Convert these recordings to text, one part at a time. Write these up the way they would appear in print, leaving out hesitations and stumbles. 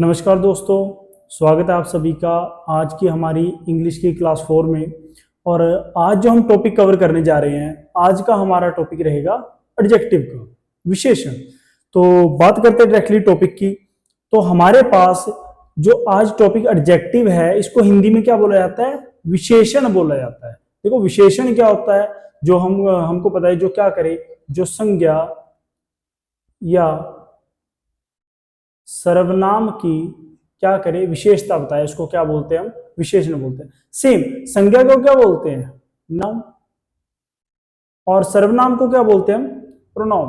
नमस्कार दोस्तों, स्वागत है आप सभी का आज की हमारी इंग्लिश की क्लास 4 में। और आज जो हम टॉपिक कवर करने जा रहे हैं, आज का हमारा टॉपिक रहेगा एडजेक्टिव का, विशेषण। तो बात करते हैं डायरेक्टली टॉपिक की। तो हमारे पास जो आज टॉपिक एडजेक्टिव है, इसको हिंदी में क्या बोला जाता है? विशेषण बोला जाता है। देखो विशेषण क्या होता है, जो हमको पता है, जो क्या करे, जो संज्ञा या सर्वनाम की क्या करे, विशेषता बताए, उसको क्या बोलते हैं? हम विशेषण बोलते हैं। सेम संज्ञा को क्या बोलते हैं? नाउन। और सर्वनाम को क्या बोलते हैं? हम प्रोनाउन।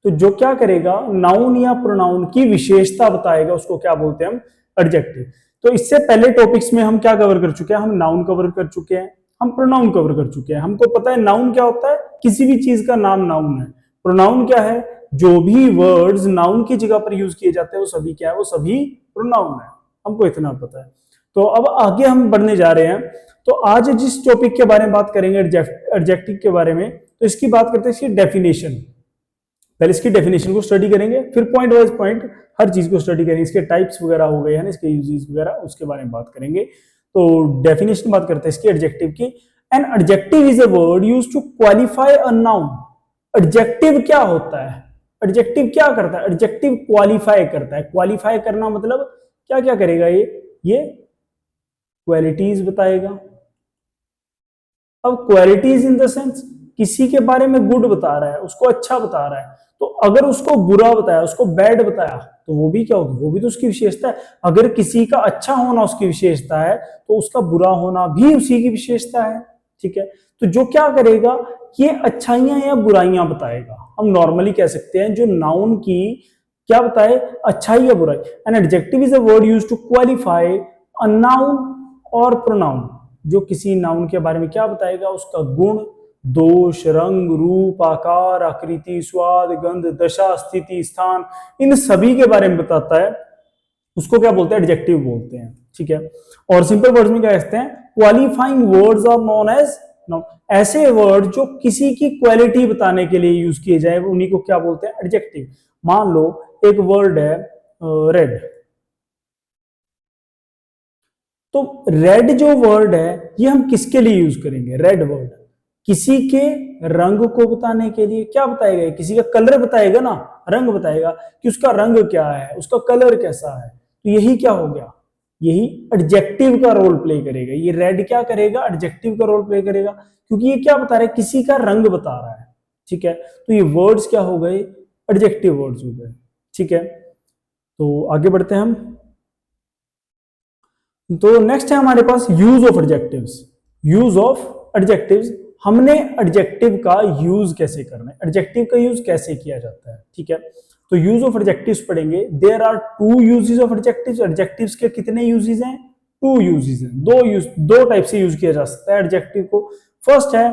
तो जो क्या करेगा, नाउन या प्रोनाउन की विशेषता बताएगा, उसको क्या बोलते हैं? हम एडजेक्टिव। तो इससे पहले टॉपिक्स में हम क्या कवर कर चुके हैं? हम नाउन कवर कर चुके हैं, हम प्रोनाउन कवर कर चुके हैं। हमको पता है नाउन क्या होता है, किसी भी चीज का नाम नाउन है। प्रोनाउन क्या है? जो भी वर्ड्स नाउन की जगह पर यूज किए जाते हैं वो सभी क्या है? वो सभी प्रोनाउन है। हमको इतना पता है। तो अब आगे हम बढ़ने जा रहे हैं। तो आज जिस टॉपिक के बारे में बात करेंगे, एडजेक्टिव के बारे में, तो इसकी बात करते हैं इसकी डेफिनेशन। पहले इसकी डेफिनेशन को स्टडी करेंगे, फिर पॉइंट वाइज पॉइंट हर चीज को स्टडी करेंगे। इसके टाइप्स वगैरह हो गए हैं ना, इसके यूजेस वगैरह, उसके बारे में बात करेंगे। तो डेफिनेशन बात करते हैं इसकी एडजेक्टिव की। An adjective is a word used to qualify a noun. Adjective क्या होता है? एडजेक्टिव क्या करता है? एडजेक्टिव क्वालिफाई करता है। क्वालिफाई करना मतलब क्या क्या करेगा? ये क्वालिटीज बताएगा। अब क्वालिटीज इन द सेंस किसी के बारे में गुड बता रहा है, उसको अच्छा बता रहा है। तो अगर उसको बुरा बताया, उसको बैड बताया, तो वो भी क्या होगी? वो भी तो उसकी विशेषता है। अगर किसी का अच्छा होना उसकी विशेषता है, तो उसका बुरा होना भी उसी की विशेषता है। ठीक है। तो जो क्या करेगा, ये अच्छाइयां या बुराइयां बताएगा। हम नॉर्मली कह सकते हैं जो नाउन की क्या बताए, अच्छाई या बुराई। An adjective is a word used to qualify a noun और प्रोनाउन। जो किसी नाउन के बारे में क्या बताएगा, उसका गुण, दोष, रंग, रूप, आकार, आकृति, स्वाद, गंध, दशा, स्थिति, स्थान, इन सभी के बारे में बताता है, उसको क्या बोलते हैं? एडजेक्टिव बोलते हैं। ठीक है। और सिंपल वर्ड्स में क्या कहते हैं? Qualifying words are known as noun. ऐसे वर्ड जो किसी की क्वालिटी बताने के लिए यूज किए जाए, उन्हीं को क्या बोलते हैं? एडजेक्टिव। मान लो एक वर्ड है रेड। तो रेड जो वर्ड है, ये हम किसके लिए यूज करेंगे? रेड वर्ड किसी के रंग को बताने के लिए। क्या बताएगा? किसी का कलर बताएगा ना, रंग बताएगा कि उसका रंग क्या है, उसका कलर कैसा है। तो यही क्या हो गया? यही एडजेक्टिव का रोल प्ले करेगा। ये रेड क्या करेगा? एडजेक्टिव का रोल प्ले करेगा, क्योंकि ये क्या बता रहा है? किसी का रंग बता रहा है। ठीक है। तो ये वर्ड्स क्या हो गए? एडजेक्टिव वर्ड्स हो गए। ठीक है। तो आगे बढ़ते हैं हम। तो नेक्स्ट है हमारे पास use of adjectives. Use of adjectives, हमने एडजेक्टिव का यूज कैसे करना है, एडजेक्टिव का यूज कैसे किया जाता है। ठीक है। तो यूज ऑफ एडजेक्टिव्स पढ़ेंगे। There are two uses of adjectives. Adjectives के कितने यूजेस हैं? टू यूजेस हैं। दो टाइप से यूज किया जा सकता है एडजेक्टिव को। फर्स्ट है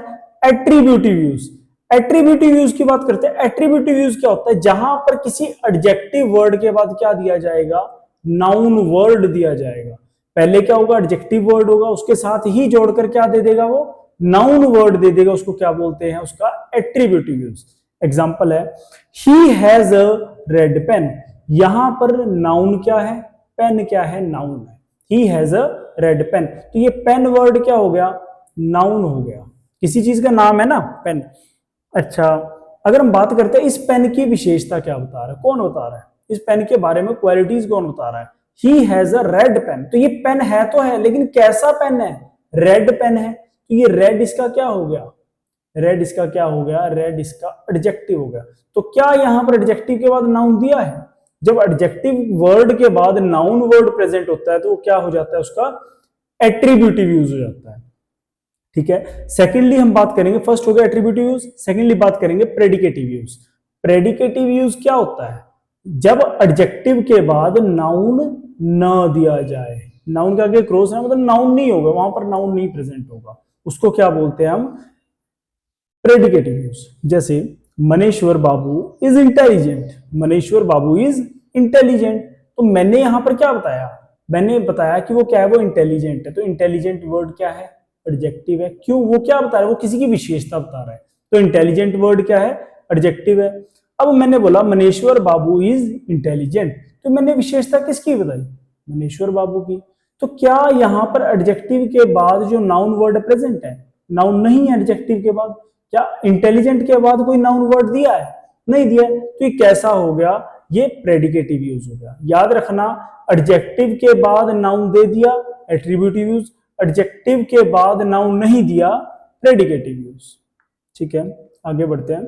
एट्रीब्यूटिव यूज। एट्रीब्यूटिव यूज की बात करते हैं। एट्रीब्यूटिव यूज क्या होता है? जहां पर किसी एडजेक्टिव वर्ड के बाद क्या दिया जाएगा? नाउन वर्ड दिया जाएगा। पहले क्या होगा? एडजेक्टिव वर्ड होगा, उसके साथ ही जोड़कर क्या दे देगा? वो नाउन वर्ड दे देगा। उसको क्या बोलते हैं? उसका एट्रीब्यूटिव यूज। एग्जांपल है he has a red pen. यहां पर नाउन क्या है? पेन क्या है? नाउन है। He has a red pen. तो ये पेन वर्ड क्या हो गया? नाउन हो गया। किसी चीज का नाम है ना, पेन। अच्छा, अगर हम बात करते हैं इस पेन की विशेषता क्या बता रहा है, कौन बता रहा है? इस पेन के बारे में क्वालिटीज कौन बता रहा है? He has a red pen. तो ये पेन है तो है, लेकिन कैसा पेन है? रेड पेन है। तो ये रेड इसका क्या हो गया? रेड इसका क्या हो गया? रेड इसका एडजेक्टिव हो गया। तो क्या यहां पर एडजेक्टिव के बाद नाउन दिया है? जब एडजेक्टिव वर्ड के बाद नाउन वर्ड प्रेजेंट होता है, तो वो क्या हो जाता है? उसका एट्रीब्यूटिव यूज हो जाता है। ठीक है। सेकेंडली हम बात करेंगे, फर्स्ट हो गया एट्रीब्यूटिव यूज, सेकेंडली बात करेंगे प्रेडिकेटिव यूज। प्रेडिकेटिव यूज क्या होता है? जब एडजेक्टिव के बाद नाउन न दिया जाए। नाउन के आगे क्रॉस है, मतलब नाउन नहीं होगा, वहां पर नाउन नहीं प्रेजेंट होगा, उसको क्या बोलते हैं हम? Predicative use. जैसे Maneshwar Babu is intelligent. Maneshwar Babu is intelligent. तो मैंने यहां पर क्या बताया? मैंने बताया कि वो क्या है? वो इंटेलिजेंट है। तो इंटेलिजेंट वर्ड क्या है? एडजेक्टिव है। क्यों? वो क्या बता रहा है? वो किसी की विशेषता बता रहा है। तो इंटेलिजेंट वर्ड क्या है? एडजेक्टिव है। अब मैंने बोला मनेश्वर बाबू इज इंटेलिजेंट, तो मैंने विशेषता किसकी बताई, मनेश्वर बाबू की। तो क्या यहाँ पर एडजेक्टिव के बाद जो नाउन वर्ड प्रेजेंट है, नाउन नहीं है एडजेक्टिव के बाद, क्या इंटेलिजेंट के बाद कोई नाउन वर्ड दिया है, नहीं दिया है, तो ये कैसा हो गया, ये प्रेडिकेटिव यूज हो गया। याद रखना, एडजेक्टिव के बाद नाउन दे दिया एट्रीब्यूटिव यूज, एडजेक्टिव के बाद नाउन नहीं दिया प्रेडिकेटिव यूज। ठीक है, आगे बढ़ते हैं।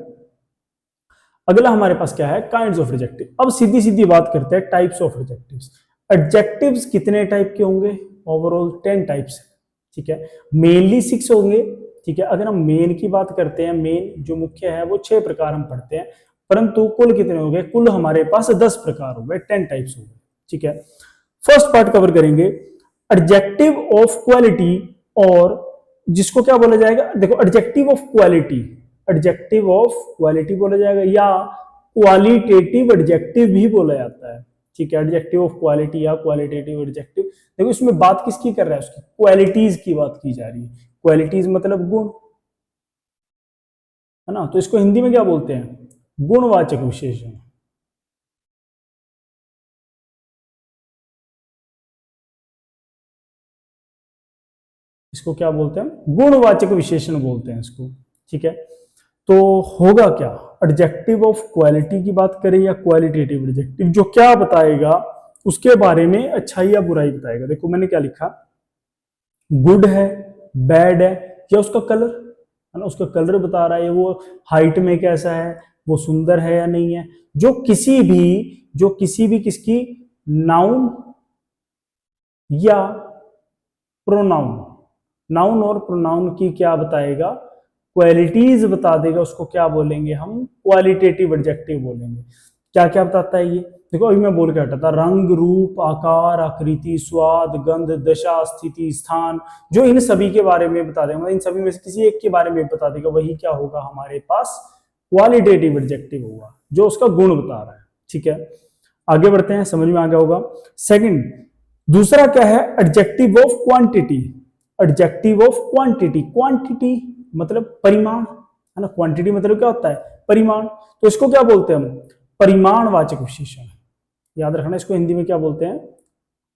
अगला हमारे पास क्या है, काइंड्स ऑफ एडजेक्टिव। अब सीधी सीधी बात करते हैं टाइप्स ऑफ एडजेक्टिव्स। एडजेक्टिव्स कितने टाइप के होंगे, ओवरऑल 10 टाइप्स। ठीक है, मेनली 6 होंगे। ठीक है, अगर हम मेन की बात करते हैं, मेन जो मुख्य है वो 6 प्रकार हम पढ़ते हैं, परंतु कुल कितने हो गए, कुल हमारे पास 10 प्रकार हो गए, 10 टाइप्स हो गए। ठीक है, फर्स्ट पार्ट कवर करेंगे, एडजेक्टिव ऑफ क्वालिटी, और जिसको क्या बोला जाएगा, देखो adjective of quality, adjective of quality बोला जाएगा, या क्वालिटेटिव एडजेक्टिव भी बोला जाता है। ठीक है, एडजेक्टिव ऑफ क्वालिटी या क्वालिटेटिव एडजेक्टिव। देखो इसमें बात किसकी कर रहा है, उसकी क्वालिटीज की बात की जा रही है। क्वालिटीज मतलब गुण, है ना, तो इसको हिंदी में क्या बोलते हैं, गुणवाचक विशेषण। इसको क्या बोलते हैं, गुणवाचक विशेषण बोलते हैं इसको। ठीक है, तो होगा क्या, एडजेक्टिव ऑफ क्वालिटी की बात करें या क्वालिटेटिव एडजेक्टिव, जो क्या बताएगा उसके बारे में अच्छाई या बुराई बताएगा। देखो मैंने क्या लिखा, गुड है, बैड है, या उसका कलर, है ना, उसका कलर बता रहा है, वो हाइट में कैसा है, वो सुंदर है या नहीं है। जो किसी भी किसकी नाउन या प्रोनाउन, नाउन और प्रोनाउन की क्या बताएगा, क्वालिटीज बता देगा, उसको क्या बोलेंगे हम, क्वालिटेटिव एडजेक्टिव बोलेंगे। क्या क्या बताता है ये, देखो अभी मैं बोल के हटा था, रंग, रूप, आकार, आकृति, स्वाद, गंध, दशा, स्थिति, स्थान, जो इन सभी के बारे में बता देगा, इन सभी में से किसी एक के बारे में बता देगा, वही क्या होगा हमारे पास क्वालिटेटिव एडजेक्टिव होगा, जो उसका गुण बता रहा है। ठीक है, आगे बढ़ते हैं, समझ में आ गया होगा। सेकंड, दूसरा क्या है, adjective of quantity. Adjective of quantity, quantity मतलब परिमाण, है ना, क्वांटिटी मतलब क्या होता है, परिमाण, तो इसको क्या बोलते हैं हम, परिमाणवाचक विशेषण। याद रखना, इसको हिंदी में क्या बोलते हैं,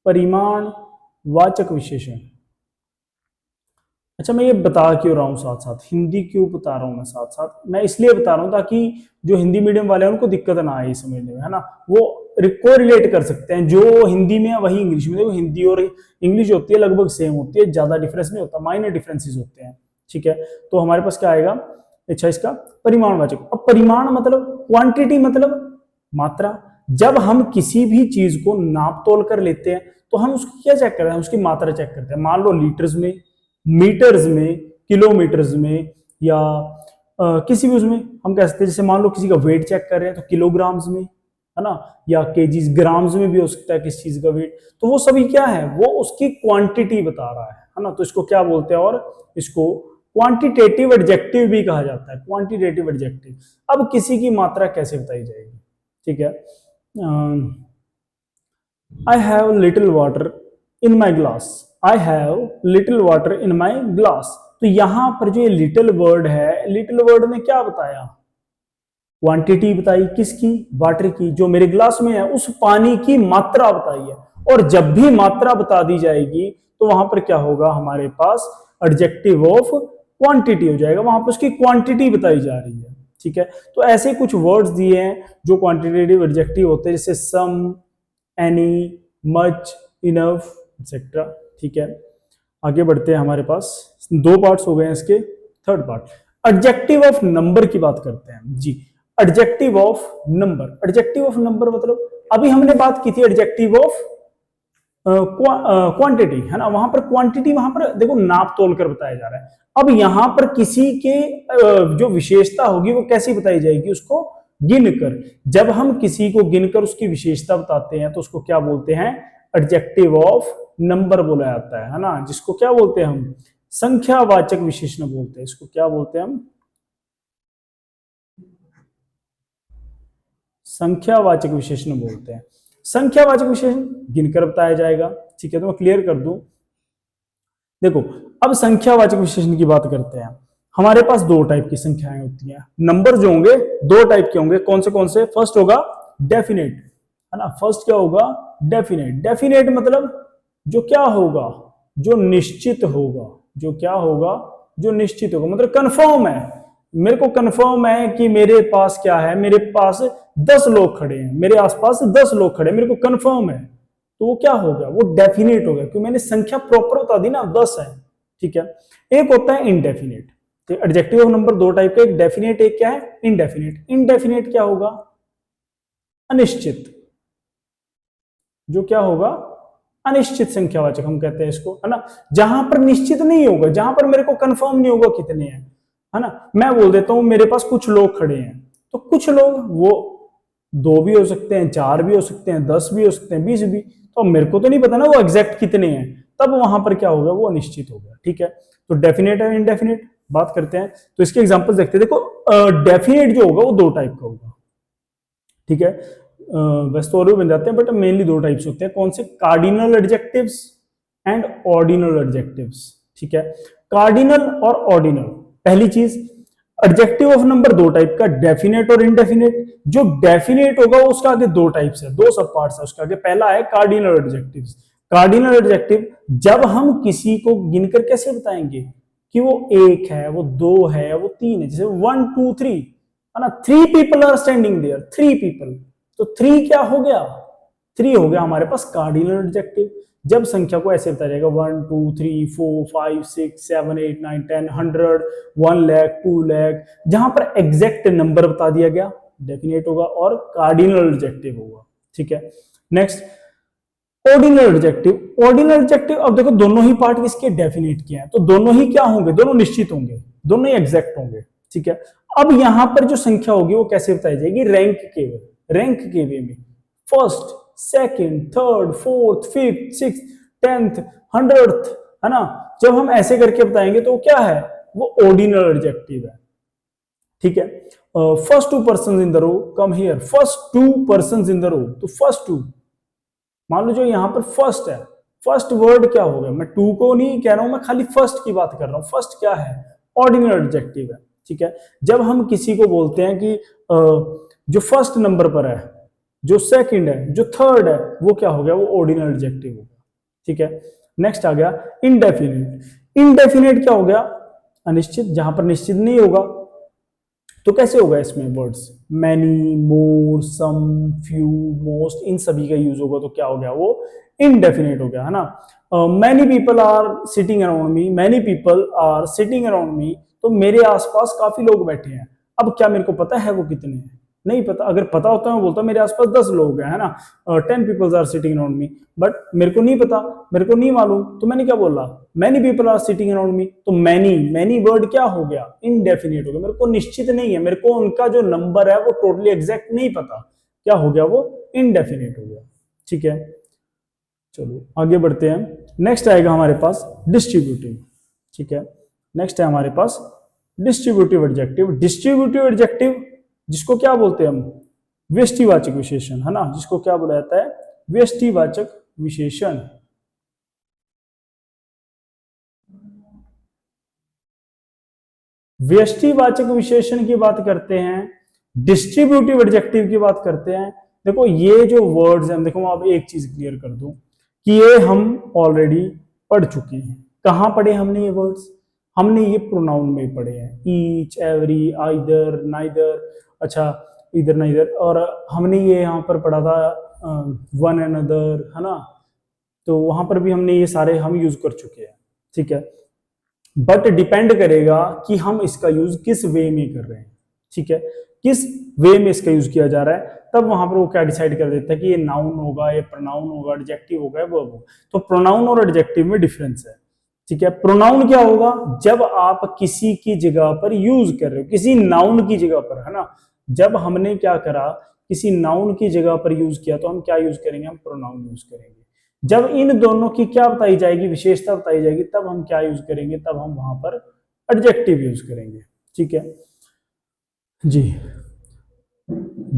परिमाणवाचक विशेषण। अच्छा, मैं ये बता क्यों रहा हूँ साथ साथ, हिंदी क्यों बता रहा हूँ मैं साथ साथ, मैं इसलिए बता रहा हूँ ताकि जो हिंदी मीडियम वाले हैं उनको दिक्कत ना आए समझने में, है ना, वो को रिलेट कर सकते हैं, जो हिंदी में है वही इंग्लिश में। देखो हिंदी और इंग्लिश होती है लगभग सेम होती है, ज्यादा डिफरेंस नहीं होता, माइनर डिफरेंसेस होते हैं। ठीक है, तो हमारे पास क्या आएगा, अच्छा इसका परिमाणवाचक। अब परिमाण मतलब क्वांटिटी मतलब मात्रा। जब हम किसी भी चीज को नाप तोल कर लेते हैं तो हम उसकी क्या चेक करते हैं, उसकी मात्रा चेक करते हैं। मान लो लीटर्स में, मीटर्स में, किलोमीटर्स में, या किसी भी उसमें हम कह सकते हैं, जैसे मान लो किसी का वेट चेक कर रहे हैं तो किलोग्राम्स में, है ना, या केजीज, ग्राम्स में भी हो सकता है किस चीज का वेट, तो वो सभी क्या है, वो उसकी क्वांटिटी बता रहा है ना, तो इसको क्या बोलते हैं, और इसको क्वांटिटेटिव एडजेक्टिव भी कहा जाता है, क्वांटिटेटिव एडजेक्टिव। अब किसी की मात्रा कैसे बताई जाएगी, ठीक है, I have little water in my glass, I have little water in my glass. तो यहां पर जो ये लिटिल वर्ड है, लिटिल वर्ड ने क्या बताया, क्वांटिटी बताई, किसकी, वाटर की, जो मेरे ग्लास में है उस पानी की मात्रा बताई है। और जब भी मात्रा बता दी जाएगी तो वहां पर क्या होगा, हमारे पास एडजेक्टिव ऑफ क्वांटिटी हो जाएगा, वहां पर उसकी क्वांटिटी बताई जा रही है। ठीक है, तो ऐसे कुछ वर्ड्स दिए हैं जो क्वांटिटेटिव एडजेक्टिव होते हैं, जैसे सम, एनी, मच, इनफ, एक्सेट्रा। ठीक है, आगे बढ़ते हैं, हमारे पास 2 पार्ट्स हो गए हैं इसके। Third part adjective of number की बात करते हैं जी। Adjective of number, adjective of number मतलब अभी हमने बात की थी एडजेक्टिव ऑफ क्वांटिटी, है ना, वहां पर क्वांटिटी, वहां पर देखो नाप तोल कर बताया जा रहा है। अब यहां पर किसी के जो विशेषता होगी वो कैसी बताई जाएगी, उसको गिनकर। जब हम किसी को गिनकर उसकी विशेषता बताते हैं तो उसको क्या बोलते हैं, एडजेक्टिव ऑफ नंबर बोला जाता है ना, जिसको क्या बोलते हैं हम, संख्यावाचक विशेषण बोलते हैं। इसको क्या बोलते हैं हम, संख्यावाचक विशेषण बोलते हैं। संख्यावाचक विशेषण गिनकर बताया जाएगा। ठीक है, तो मैं क्लियर कर दूं, देखो अब संख्यावाचक विशेषण की बात करते हैं। हमारे पास दो टाइप की संख्याएं होती हैं, नंबर जो होंगे दो टाइप के होंगे, कौन से? फर्स्ट होगा डेफिनेट, है ना। फर्स्ट क्या होगा? डेफिनेट। डेफिनेट मतलब जो क्या होगा, जो निश्चित होगा, जो क्या होगा, जो निश्चित होगा, मतलब कंफर्म है, मेरे को कंफर्म है कि मेरे पास क्या है, मेरे पास 10 लोग खड़े हैं, मेरे आसपास 10 लोग खड़े हैं, मेरे को कंफर्म है, तो वो क्या हो गया, वो डेफिनेट हो गया, क्योंकि मैंने संख्या प्रॉपर बता दी ना, 10 है, ठीक है। एक होता है इनडेफिनेट। तो एडजेक्टिव ऑफ नंबर दो टाइप का, एक डेफिनेट, एक क्या है, इनडेफिनेट। इनडेफिनेट क्या होगा? अनिश्चित। जो क्या होगा? अनिश्चित संख्यावाचक हम कहते हैं इसको, है ना। जहां पर निश्चित नहीं होगा, जहां पर मेरे को कंफर्म नहीं होगा कितने हैं, है ना। मैं बोल देता हूं मेरे पास कुछ लोग खड़े हैं, तो कुछ लोग वो दो भी हो सकते हैं, चार भी हो सकते हैं, 10 भी हो सकते हैं, 20 भी, तो मेरे को तो नहीं पता ना वो एग्जैक्ट कितने हैं, तब वहां पर क्या होगा, वो अनिश्चित हो गया, ठीक है। तो डेफिनेट है, इनडेफिनेट बात करते हैं, तो इसके एग्जांपल देखते हैं। देखो डेफिनेट जो होगा वो दो टाइप का होगा, ठीक है। वैसे तो और भी बन जाते हैं, बट मेनली दो टाइप्स होते हैं, कौन से? Cardinal adjectives and ordinal adjectives, ठीक है। कार्डिनल और ऑर्डिनल, पहली चीज, एडजेक्टिव ऑफ नंबर दो टाइप का, डेफिनेट और इनडेफिनेट। जो डेफिनेट होगा उसका आगे दो टाइप्स है, दो सब पार्ट्स है उसका आगे। पहला है कार्डिनल एडजेक्टिव्स। कार्डिनल एडजेक्टिव जब हम किसी को गिनकर कैसे बताएंगे कि वो एक है, वो दो है, वो तीन है, जैसे 1 2 3, है ना। 3 people are standing there, 3 people, तो 3 क्या हो गया? 3 हो गया हमारे पास कार्डिनल एडजेक्टिव। जब संख्या को ऐसे बताया जाएगा 1 2 3 4 5 6 7 8 9 10 100 1 लाख 2 लाख, जहां पर एग्जैक्ट नंबर बता दिया गया, डेफिनेट होगा और कार्डिनल एडजेक्टिव होगा, ठीक है। Next, ordinal adjective. Ordinal adjective, अब देखो दोनों ही पार्ट किसके? डेफिनेट किया है, तो दोनों ही क्या होंगे? दोनों निश्चित होंगे, दोनों ही एग्जैक्ट होंगे, ठीक है। अब यहां पर जो संख्या होगी वो कैसे बताई जाएगी? रैंक के वे, रैंक के वे में, first, second, third, fourth, fifth, six, 10th, 100th, है ना। जब हम ऐसे करके बताएंगे तो क्या है? वो ऑर्डिनल एडजेक्टिव है, ठीक है। First two person in the row come here, first two person in the row, तो फर्स्ट टू, मान लो जो यहां पर फर्स्ट है, फर्स्ट वर्ड क्या हो गया? मैं टू को नहीं कह रहा हूं, मैं खाली फर्स्ट की बात कर रहा हूं। फर्स्ट क्या है? ऑर्डिनल एडजेक्टिव है, ठीक है। जब हम किसी को बोलते हैं कि जो फर्स्ट नंबर पर है, जो सेकंड है, जो थर्ड है, वो क्या हो गया? वो ऑर्डिनल एडजेक्टिव हो गया, ठीक है। नेक्स्ट आ गया इनडेफिनेट। इनडेफिनेट क्या हो गया? अनिश्चित, जहां पर निश्चित नहीं होगा, तो कैसे होगा इसमें वर्ड्स? मैनी, मोर, सम, फ्यू, मोस्ट, इन सभी का यूज होगा, तो क्या हो गया? वो इनडेफिनेट हो गया, है ना। Many people are sitting around me, many people are sitting around me, तो मेरे आसपास काफी लोग बैठे हैं। अब क्या मेरे को पता है वो कितने हैं? नहीं पता। अगर पता होता है मैं बोलता मेरे आसपास 10 लोग हैं, है ना, 10 peoples are sitting around me, but मेरे को नहीं पता, मेरे को नहीं मालूम, तो मैंने क्या बोला? Many people are sitting around me, तो मैनी, मैनी वर्ड क्या हो गया? इनडेफिनेट हो गया, मेरे को निश्चित नहीं है, मेरे को उनका जो नंबर है वो टोटली एग्जैक्ट नहीं पता, क्या हो गया? वो इनडेफिनेट हो गया, ठीक है। चलो आगे बढ़ते हैं। नेक्स्ट आएगा हमारे पास डिस्ट्रीब्यूटिव, ठीक है। नेक्स्ट है हमारे पास डिस्ट्रीब्यूटिव एडजेक्टिव। डिस्ट्रीब्यूटिव एडजेक्टिव जिसको क्या बोलते हैं हम? व्यष्टिवाचक विशेषण, है ना, जिसको क्या बोला जाता है? व्यष्टिवाचक विशेषण। व्यष्टिवाचक विशेषण की बात करते हैं, डिस्ट्रीब्यूटिव एडजेक्टिव की बात करते हैं। देखो ये जो वर्ड्स हैं, देखो मैं अब एक चीज क्लियर कर दूं कि ये हम ऑलरेडी पढ़ चुके हैं। कहां पढ़े हमने ये वर्ड्स? हमने ये प्रोनाउन में पढ़े हैं, ईच, एवरी, आइदर, नाइदर, अच्छा इधर नाइदर, और हमने ये यहाँ पर पढ़ा था वन एंड अदर, है ना, तो वहां पर भी हमने ये सारे हम यूज कर चुके हैं, ठीक है। बट डिपेंड करेगा कि हम इसका यूज किस वे में कर रहे हैं, ठीक है, किस वे में इसका यूज किया जा रहा है, तब वहां पर वो क्या डिसाइड कर देता है कि ये नाउन होगा, ये प्रोनाउन होगा, एडजेक्टिव होगा, वो। तो प्रोनाउन और एडजेक्टिव में डिफरेंस है, ठीक है। प्रोनाउन क्या होगा? जब आप किसी की जगह पर यूज कर रहे हो, किसी नाउन की जगह पर, है ना। जब हमने क्या करा, किसी नाउन की जगह पर यूज किया, तो हम क्या यूज करेंगे? हम प्रोनाउन यूज करेंगे। जब इन दोनों की क्या बताई जाएगी, विशेषता बताई जाएगी, तब हम क्या यूज करेंगे? तब हम वहां पर एडजेक्टिव यूज करेंगे, ठीक है जी।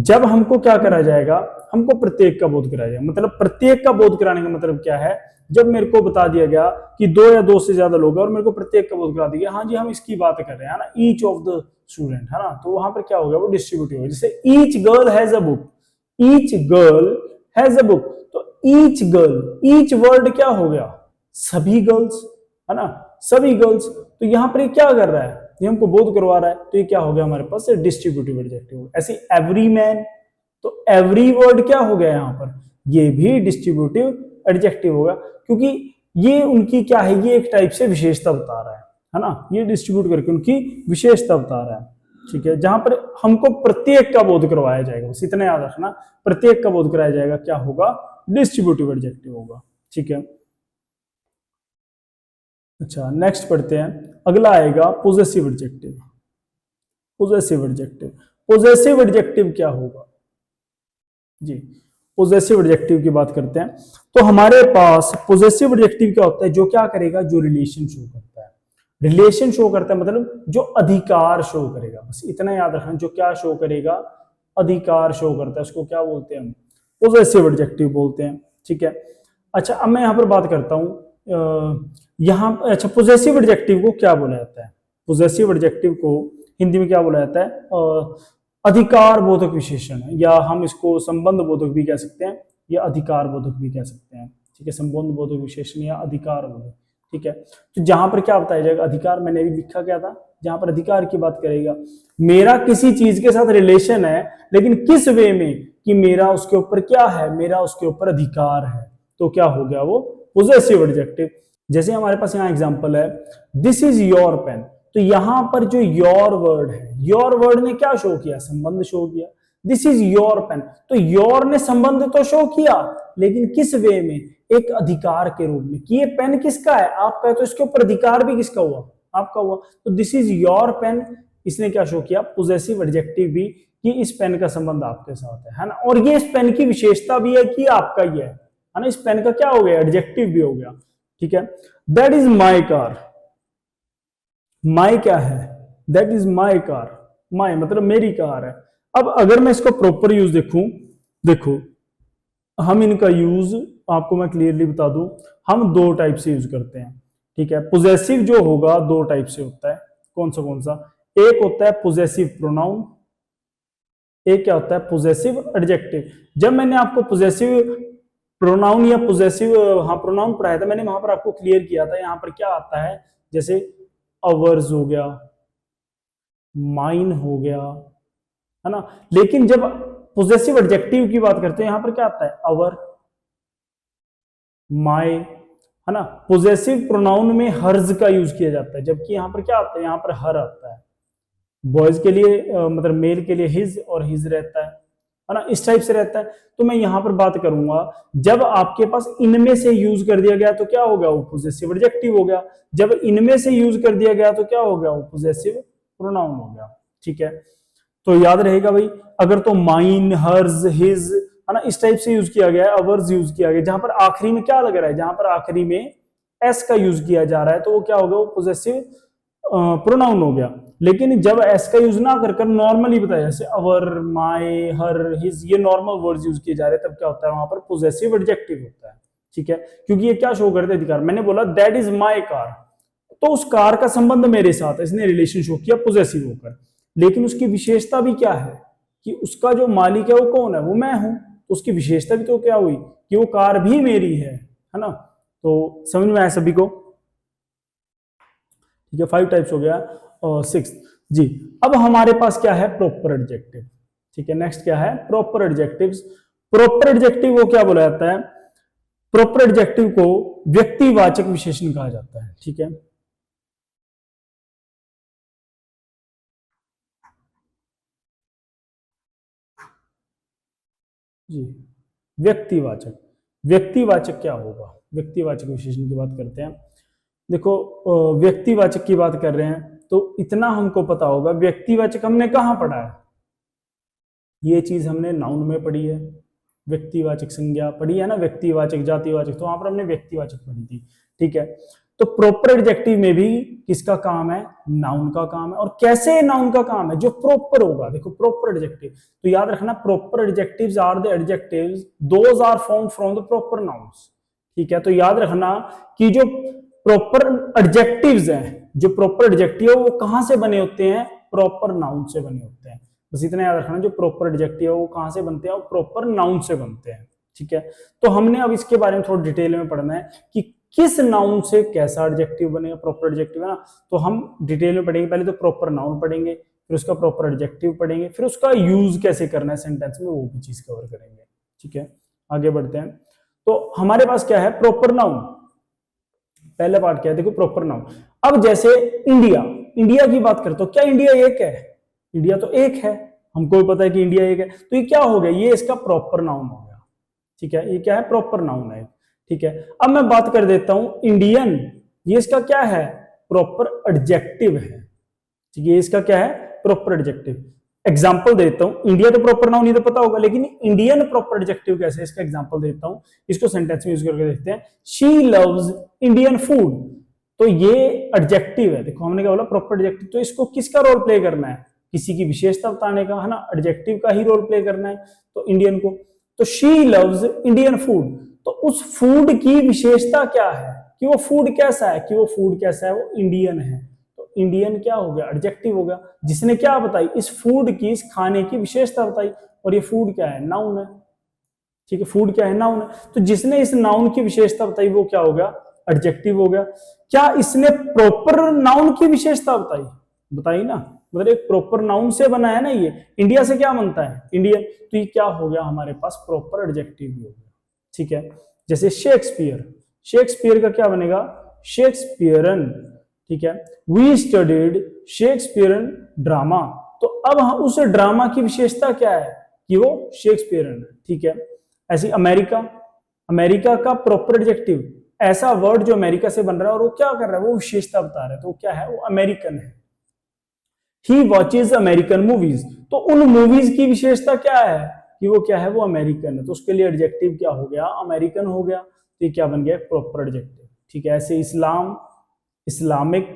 जब हमको क्या करा जाएगा? हमको प्रत्येक का बोध कराया जाएगा। मतलब प्रत्येक का बोध कराने का मतलब क्या है? जब मेरे को बता दिया गया कि 2 या 2 से ज्यादा लोग हैं और मेरे को प्रत्येक का बोध करा दिया गया, हाँ जी हम इसकी बात कर रहे हैं ना, ईच ऑफ द स्टूडेंट, है ना, तो वहां पर क्या हो गया, वो डिस्ट्रीब्यूटिव हो गया। जैसे each girl has a book, each girl has a book, तो ईच गर्ल, ईच वर्ड क्या हो गया, सभी गर्ल्स, है ना, सभी गर्ल्स। तो यहां पर ये क्या कर रहा है, ये हमको बोध करवा रहा है, तो ये क्या हो गया हमारे पास, डिस्ट्रीब्यूटिव एडजेक्टिव। ऐसे एवरी मैन, तो एवरी वर्ड क्या हो गया यहां पर, ये भी डिस्ट्रीब्यूटिव एडजेक्टिव होगा, क्योंकि ये उनकी क्या है, ये एक टाइप से विशेषता बता रहा है ना, ये डिस्ट्रीब्यूट करके उनकी विशेषता बता रहा है। ठीक है, जहां पर हमको प्रत्येक का बोध करवाया जाएगा, बस इतना याद रखना, प्रत्येक का बोध कराया जाएगा, क्या होगा, डिस्ट्रीब्यूटिव एडजेक्टिव होगा। ठीक है, अच्छा नेक्स्ट पढ़ते हैं, अगला आएगा possessive adjective. Possessive adjective, possessive adjective क्या होगा जी, पोजेसिव एडजेक्टिव की बात करते हैं। तो हमारे पास पोजेसिव एडजेक्टिव क्या होता है, जो क्या करेगा, जो रिलेशन शो करता है, रिलेशन शो करता है मतलब जो अधिकार शो करेगा, बस इतना याद रखना, जो क्या शो करेगा, अधिकार शो करता है, उसको क्या बोलते हैं हम, पोजेसिव एडजेक्टिव बोलते हैं। ठीक है, अच्छा अब मैं यहाँ पर बात करता हूँ यहाँ, अच्छा पोजेसिव एडजेक्टिव को क्या बोला जाता है, पोजेसिव एडजेक्टिव को हिंदी में क्या बोला जाता है, अधिकार बोधक विशेषण, या हम इसको संबंध बोधक भी कह सकते हैं, या अधिकार बोधक भी कह सकते हैं। ठीक है, संबंध बोधक विशेषण या अधिकार बोधक। ठीक है, तो जहां पर क्या बताया जाएगा, अधिकार मैंने भी लिखा क्या था, जहां पर अधिकार की बात करेगा, मेरा किसी चीज के साथ रिलेशन है, लेकिन किस वे में, कि मेरा उसके ऊपर क्या है, मेरा उसके ऊपर अधिकार है, तो क्या हो गया वो पोजेसिव एडजेक्टिव। जैसे हमारे पास यहाँ एग्जांपल है, दिस इज योर पेन, तो यहां पर जो योर वर्ड है, योर वर्ड ने क्या शो किया, संबंध शो किया, दिस इज योर पेन, तो योर ने संबंध तो शो किया, लेकिन किस वे में, एक अधिकार के रूप में, कि ये पेन किसका है, आपका है, तो इसके ऊपर अधिकार भी किसका हुआ, आपका हुआ, तो दिस इज योर पेन, इसने क्या शो किया, पोजेसिव एडजेक्टिव भी, कि इस पेन का संबंध आपके साथ है ना, और ये इस पेन की विशेषता भी है कि आपका ही है ना, इस पेन का क्या हो गया, एडजेक्टिव भी हो गया। ठीक है, दैट इज माई कार, माई क्या है, दैट इज माई कार, माई मतलब मेरी कार है। अब अगर मैं इसको प्रॉपर यूज देखूं, देखो हम इनका यूज आपको मैं क्लियरली बता दूं, हम 2 टाइप से यूज करते हैं। ठीक है, पोजेसिव जो होगा 2 टाइप से होता है, कौन सा, एक होता है पोजेसिव प्रोनाउन, एक क्या होता है, पोजेसिव एडजेक्टिव। जब मैंने आपको पोजेसिव प्रोनाउन या पोजेसिव प्रोनाउन पढ़ाया था, मैंने वहां पर आपको क्लियर किया था, यहाँ पर क्या आता है, जैसे अवर्स हो गया, माइन हो गया, है ना, लेकिन जब पोजेसिव एडजेक्टिव की बात करते हैं, यहां पर क्या आता है, अवर, माय, है ना, पोजेसिव प्रोनाउन में हर्ज का यूज किया जाता है, जबकि यहां पर क्या आता है, यहां पर हर आता है। बॉयज के लिए मतलब मेल के लिए हिज और हिज रहता है ना, इस टाइप से रहता है। तो मैं यहां पर बात करूंगा, जब आपके पास इनमें से यूज कर दिया गया तो क्या हो गया, वो पोजेसिव एडजेक्टिव हो गया, जब इनमें से यूज कर दिया गया तो क्या हो गया, वो पोजेसिव प्रोनाउन हो गया। ठीक है, तो याद रहेगा भाई, अगर तो माइन, हर्ज, हिज, है ना, इस टाइप से यूज किया गया है, अवर्स यूज किया गया, जहां पर आखिरी में क्या लग रहा है, जहां पर आखिरी में एस का यूज किया जा रहा है, तो वो क्या हो गया, वो पोजेसिव प्रोनाउन हो गया। लेकिन जब एस का यूज ना कर नॉर्मली बताया, जैसे अवर, माय, हर, हिज, ये नॉर्मल वर्ड्स यूज किए जा रहे हैं, तब क्या होता है, वहां पर पोजेसिव एडजेक्टिव होता है। ठीक है, क्योंकि ये क्या शो करते हैं, अधिकार। मैंने बोला दैट इज माय कार, तो उस कार का संबंध मेरे साथ है, इसने रिलेशन शो किया पोजेसिव होकर, लेकिन उसकी विशेषता भी क्या है, कि उसका जो मालिक है वो कौन है, वो मैं हूं, तो उसकी विशेषता भी तो क्या हुई, कि वो कार भी मेरी है ना। तो समझ में आया सभी को, ठीक है, 5 टाइप्स हो गया, और 6 जी। अब हमारे पास क्या है, प्रॉपर एडजेक्टिव। ठीक है, नेक्स्ट क्या है, प्रॉपर एडजेक्टिव्स। प्रॉपर एडजेक्टिव को क्या बोला जाता है, प्रॉपर एडजेक्टिव को व्यक्तिवाचक विशेषण कहा जाता है। ठीक है, जी, व्यक्तिवाचक, व्यक्तिवाचक क्या होगा, व्यक्तिवाचक विशेषण की बात करते हैं। देखो व्यक्तिवाचक की बात कर रहे हैं, तो इतना हमको पता होगा, व्यक्तिवाचक हमने कहां पढ़ा है, ये चीज हमने नाउन में पढ़ी है, व्यक्तिवाचक संज्ञा पढ़ी है ना, व्यक्तिवाचक, जातिवाचक, तो वहां पर हमने व्यक्तिवाचक पढ़ी थी। ठीक है, तो प्रॉपर एडजेक्टिव में भी किसका काम है, नाउन का काम है। और कैसे नाउन का काम है, जो प्रॉपर होगा। देखो प्रॉपर एडजेक्टिव, तो याद रखना, proper adjectives are the adjectives those are found from the proper nouns. ठीक है, तो याद रखना कि जो प्रॉपर एडजेक्टिव्स हैं, जो प्रॉपर एडजेक्टिव है वो कहां से बने होते हैं, प्रॉपर नाउन से बने होते हैं। बस इतना याद रखना, जो प्रॉपर एडजेक्टिव है वो कहां से बनते हैं, वो प्रॉपर नाउन से बनते हैं। ठीक है, तो हमने अब इसके बारे में थोड़ा डिटेल में पढ़ना है कि किस नाउन से कैसा एडजेक्टिव बनेगा, प्रॉपर एडजेक्टिव है ना। तो हम डिटेल में पढ़ेंगे, पहले तो प्रॉपर नाउन पढ़ेंगे, फिर उसका प्रॉपर एडजेक्टिव पढ़ेंगे, फिर उसका यूज कैसे करना है सेंटेंस में, वो भी चीज कवर करेंगे। ठीक है, आगे बढ़ते हैं। तो हमारे पास क्या है, प्रॉपर नाउन। पहला पार्ट क्या है, देखो प्रॉपर नाउन। अब जैसे इंडिया, इंडिया की बात करते हो, क्या इंडिया एक है, इंडिया तो एक है, हमको भी पता है कि इंडिया एक है, तो ये क्या हो गया, ये इसका प्रॉपर नाउन हो गया। ठीक है, ये क्या है, प्रॉपर नाउन है। ठीक है, अब मैं बात कर देता हूं इंडियन, ये इसका क्या है, प्रॉपर एडजेक्टिव है। ठीक है, इसका क्या है, प्रॉपर एडजेक्टिव। एग्जांपल देता हूं, इंडिया तो प्रॉपर नाउन नहीं तो पता होगा, लेकिन इंडियन प्रॉपर एडजेक्टिव कैसे, इसका एग्जांपल देता हूं, इसको सेंटेंस में यूज करके देखते हैं। शी लव्स इंडियन फूड, तो ये एडजेक्टिव है। देखो हमने क्या बोला, प्रॉपर एडजेक्टिव, तो इसको किसका रोल प्ले करना है, किसी की विशेषता बताने का, है ना, एडजेक्टिव का ही रोल प्ले करना है, तो इंडियन को। तो शी लव्स इंडियन फूड, तो उस फूड की विशेषता क्या है, कि वो फूड कैसा है, कि वो फूड कैसा है, वो इंडियन है। तो इंडियन क्या हो गया, एडजेक्टिव हो गया, जिसने क्या बताई, इस फूड की, इस खाने की विशेषता बताई, और ये फूड क्या है, नाउन है। ठीक है, फूड क्या है, नाउन है, तो जिसने इस नाउन की विशेषता बताई वो क्या हो गया, एडजेक्टिव हो गया। क्या इसने प्रॉपर नाउन की विशेषता बताई, बताई ना, मतलब एक प्रॉपर नाउन से बना है ना, ये इंडिया से क्या बनता है, इंडियन, तो ये क्या हो गया, हमारे पास प्रॉपर एडजेक्टिव भी हो गया। ठीक है, जैसे शेक्सपियर, शेक्सपियर का क्या बनेगा, शेक्सपियरन। ठीक है, वी स्टडीड शेक्सपियरन ड्रामा, तो अब उस ड्रामा की विशेषता क्या है, कि वो शेक्सपियरन है। ठीक है, ऐसी अमेरिका, अमेरिका का प्रॉपर एडजेक्टिव, ऐसा वर्ड जो अमेरिका से बन रहा है और वो क्या कर रहा है, वो विशेषता बता रहा है, तो वो क्या है, वो अमेरिकन है। ही वॉचेज अमेरिकन मूवीज, तो उन मूवीज की विशेषता क्या है, कि वो क्या है, वो अमेरिकन है, तो उसके लिए एडजेक्टिव क्या हो गया, अमेरिकन हो गया। तो ये क्या बन गया, प्रॉपर एडजेक्टिव। ठीक है, ऐसे इस्लाम, इस्लामिक,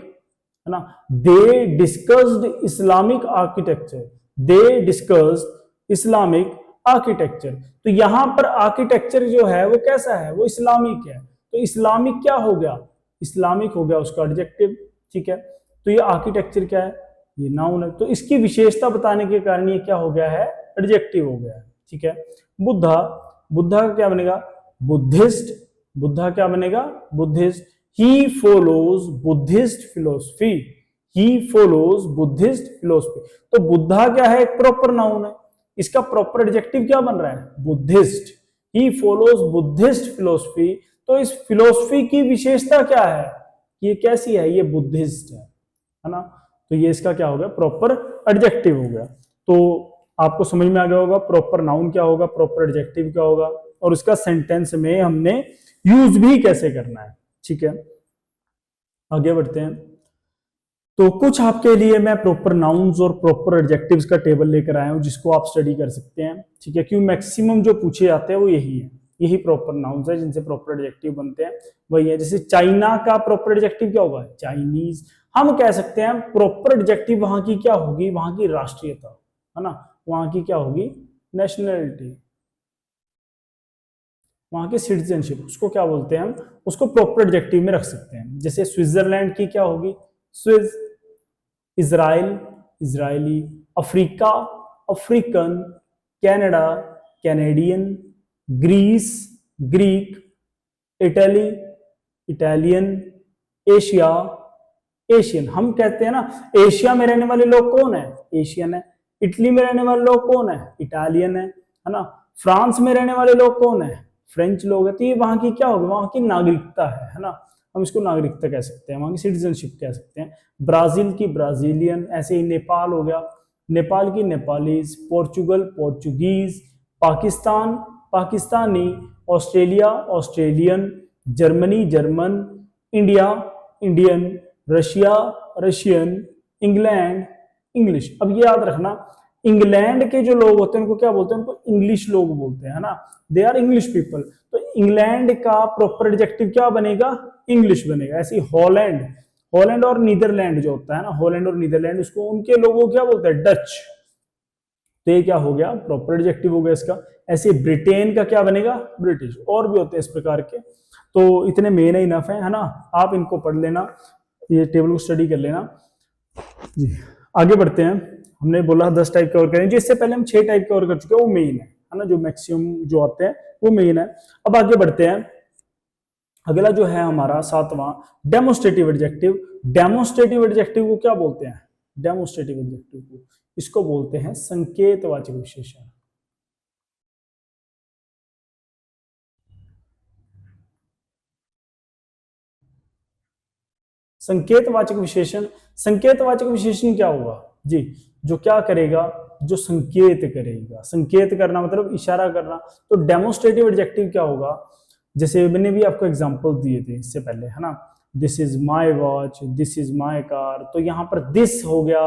है ना, दे डिस्कस्ड इस्लामिक आर्किटेक्चर, दे डिस्कस्ड इस्लामिक आर्किटेक्चर, तो यहां पर आर्किटेक्चर जो है वो कैसा है, वो इस्लामिक है, तो इस्लामिक क्या हो गया, इस्लामिक हो गया उसका एडजेक्टिव। ठीक है, तो ये आर्किटेक्चर क्या है, ये नाउन है, तो इसकी विशेषता बताने के कारण ये क्या हो गया है, एडजेक्टिव हो गया है। ठीक है, बुद्धा, बुद्धा का क्या बनेगा, बुद्धिस्ट, बुद्धा क्या बनेगा, Buddhist. He follows Buddhist philosophy, he follows Buddhist philosophy, तो बुद्धा क्या है, एक प्रॉपर नाउन है, इसका प्रॉपर एडजेक्टिव क्या बन रहा है, Buddhist. He follows Buddhist philosophy, तो इस फिलोसफी की विशेषता क्या है, ये कैसी है, ये बुद्धिस्ट है ना, तो ये इसका क्या हो गया, प्रॉपर एडजेक्टिव हो गया। तो आपको समझ में आ गया होगा प्रॉपर नाउन क्या होगा, प्रॉपर एडजेक्टिव क्या होगा, और उसका सेंटेंस में हमने यूज भी कैसे करना है। ठीक है, आगे बढ़ते हैं। तो कुछ आपके लिए मैं प्रॉपर नाउन्स और प्रॉपर एडजेक्टिव्स का टेबल लेकर आया हूं, जिसको आप स्टडी कर सकते हैं। ठीक है, क्यों मैक्सिमम जो पूछे जाते हैं वो यही है, यही प्रॉपर नाउन्स है जिनसे प्रॉपर एडजेक्टिव बनते हैं, वही है। जैसे चाइना का प्रॉपर एडजेक्टिव क्या होगा, चाइनीज। हम कह सकते हैं प्रॉपर एडजेक्टिव वहां की क्या होगी, वहां की राष्ट्रीयता, है ना, वहां की क्या होगी, नेशनलिटी, वहां की सिटीजनशिप, उसको क्या बोलते हैं हम, उसको प्रॉपर एडजेक्टिव में रख सकते हैं। जैसे स्विट्जरलैंड की क्या होगी, Swiss, Israel, Israeli, Africa, African, Canada, Canadian, Greece, Greek, Italy, Italian, Asia, Asian. हम कहते हैं ना, एशिया में रहने वाले लोग कौन है, एशियन है। इटली में रहने वाले लोग कौन है, इटालियन है ना। फ्रांस में रहने वाले लोग कौन है, फ्रेंच लोग है। तो ये वहां की क्या होगी, वहां की नागरिकता है ना, हम इसको नागरिकता कह सकते हैं, वहां की सिटीजनशिप कह सकते हैं। ब्राजील की ब्राजीलियन, ऐसे ही नेपाल हो गया, नेपाल की Nepalese, Portugal Portuguese, Pakistan Pakistani, Australia Australian, Germany German, India Indian, Russia Russian, England English. अब ये याद रखना, इंग्लैंड के जो लोग होते हैं उनको क्या बोलते हैं, उनको इंग्लिश लोग बोलते हैं, है ना, दे आर इंग्लिश पीपल। तो इंग्लैंड का प्रॉपर एडजेक्टिव क्या बनेगा, इंग्लिश बनेगा। ऐसे हॉलैंड, हॉलैंड और नीदरलैंड जो होता है ना, हॉलैंड और नीदरलैंड, उसको उनके लोगों क्या बोलते हैं, डच। तो ये क्या हो गया, प्रॉपर एडजेक्टिव हो गया इसका। ऐसे ब्रिटेन का क्या बनेगा, ब्रिटिश। और भी होते हैं इस प्रकार के। तो इतने मेन है, इनफ है ना। आप इनको पढ़ लेना, ये टेबल को स्टडी कर लेना जी। आगे बढ़ते हैं। हमने बोला 10 टाइप कवर करें, जिससे पहले हम 6 टाइप कवर कर चुके हैं, वो मेन है ना, जो मैक्सिमम जो आते हैं वो मेन है। अब आगे बढ़ते हैं। अगला जो है हमारा 7वां, डेमोस्ट्रेटिव एडजेक्टिव। डेमोस्ट्रेटिव एडजेक्टिव को क्या बोलते हैं? डेमोस्ट्रेटिव एडजेक्टिव को इसको बोलते हैं संकेतवाचक विशेषण। संकेतवाचक विशेषण। संकेतवाचक विशेषण क्या होगा जी? जो क्या करेगा? जो संकेत करेगा। संकेत करना मतलब इशारा करना। तो डेमोस्ट्रेटिव एडजेक्टिव क्या होगा? जैसे मैंने भी आपको एग्जांपल दिए थे इससे पहले, है ना। This is my watch, this is my car. तो यहां पर दिस हो गया,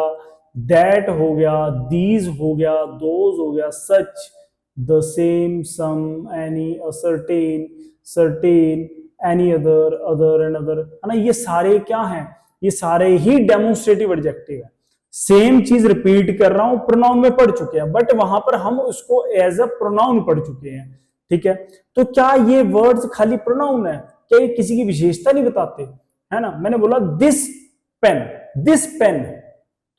दैट हो गया, दीज हो गया, दोज हो गया, such, the same, some, any, a certain, certain, any other, other and other, है ना। ये सारे क्या हैं? ये सारे ही डेमोन्स्ट्रेटिव एडजेक्टिव है। सेम चीज रिपीट कर रहा हूं, प्रोनाउन में पढ़ चुके हैं, बट वहां पर हम उसको एज अ प्रोनाउन पढ़ चुके हैं, ठीक है। तो क्या ये वर्ड्स खाली प्रोनाउन है? क्या ये किसी की विशेषता नहीं बताते? है ना। मैंने बोला दिस पेन, दिस पेन,